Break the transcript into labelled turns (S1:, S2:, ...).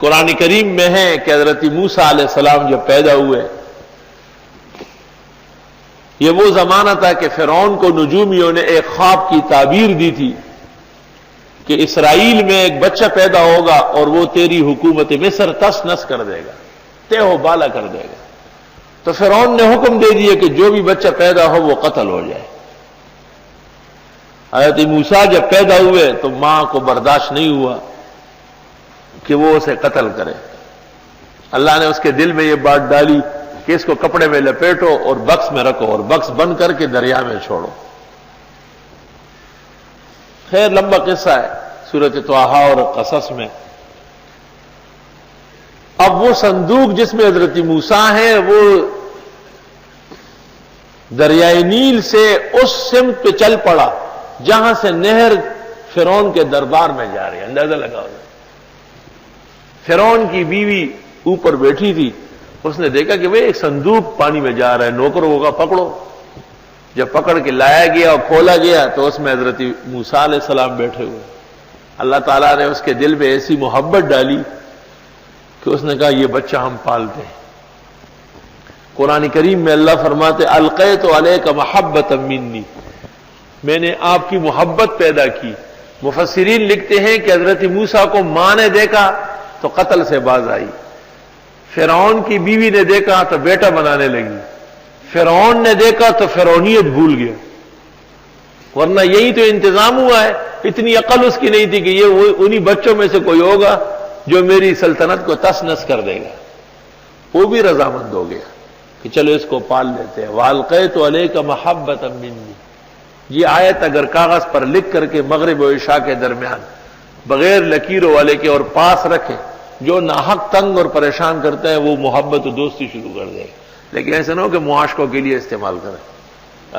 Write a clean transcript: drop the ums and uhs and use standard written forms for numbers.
S1: قرآن کریم میں ہے کہ حضرت موسیٰ علیہ السلام جب پیدا ہوئے، یہ وہ زمانہ تھا کہ فرعون کو نجومیوں نے ایک خواب کی تعبیر دی تھی کہ اسرائیل میں ایک بچہ پیدا ہوگا اور وہ تیری حکومت مصر تس نس کر دے گا، تہو بالا کر دے گا۔ تو فرعون نے حکم دے دیا کہ جو بھی بچہ پیدا ہو وہ قتل ہو جائے۔ حضرت موسیٰ جب پیدا ہوئے تو ماں کو برداشت نہیں ہوا کہ وہ اسے قتل کرے۔ اللہ نے اس کے دل میں یہ بات ڈالی کہ اس کو کپڑے میں لپیٹو اور بکس میں رکھو اور بکس بند کر کے دریا میں چھوڑو۔ خیر لمبا قصہ ہے سورۃ طٰہٰ اور قصص میں۔ اب وہ صندوق جس میں حضرت موسیٰ ہے وہ دریائے نیل سے اس سمت پہ چل پڑا جہاں سے نہر فرعون کے دربار میں جا رہی ہے۔ اندازہ لگاؤ، فرعون کی بیوی اوپر بیٹھی تھی، اس نے دیکھا کہ وہ ایک صندوق پانی میں جا رہا ہے، نوکروں کا پکڑو۔ جب پکڑ کے لایا گیا اور کھولا گیا تو اس میں حضرت موسیٰ علیہ السلام بیٹھے ہوئے۔ اللہ تعالیٰ نے اس کے دل میں ایسی محبت ڈالی کہ اس نے کہا یہ بچہ ہم پالتے ہیں۔ قرآن کریم میں اللہ فرماتے القیت علیک محبۃ منی، میں نے آپ کی محبت پیدا کی۔ مفسرین لکھتے ہیں کہ حضرت موسیٰ کو ماں نے دیکھا تو قتل سے باز آئی، فرعون کی بیوی نے دیکھا تو بیٹا بنانے لگی، فرعون نے دیکھا تو فرعونیت بھول گیا، ورنہ یہی تو انتظام ہوا ہے۔ اتنی عقل اس کی نہیں تھی کہ یہ انہی بچوں میں سے کوئی ہوگا جو میری سلطنت کو تس نس کر دے گا۔ وہ بھی رضامند ہو گیا کہ چلو اس کو پال لیتے ہیں۔ وَأَلْقَيْتُ عَلَيْكَ مَحَبَّةً مِّنِّي، یہ آیت اگر کاغذ پر لکھ کر کے مغرب و عشاء کے درمیان بغیر لکیروں والے کے اور پاس رکھیں، جو ناحق تنگ اور پریشان کرتا ہے وہ محبت و دوستی شروع کر دے، لیکن ایسا نہ ہو کہ معاشقوں کے لیے استعمال کریں۔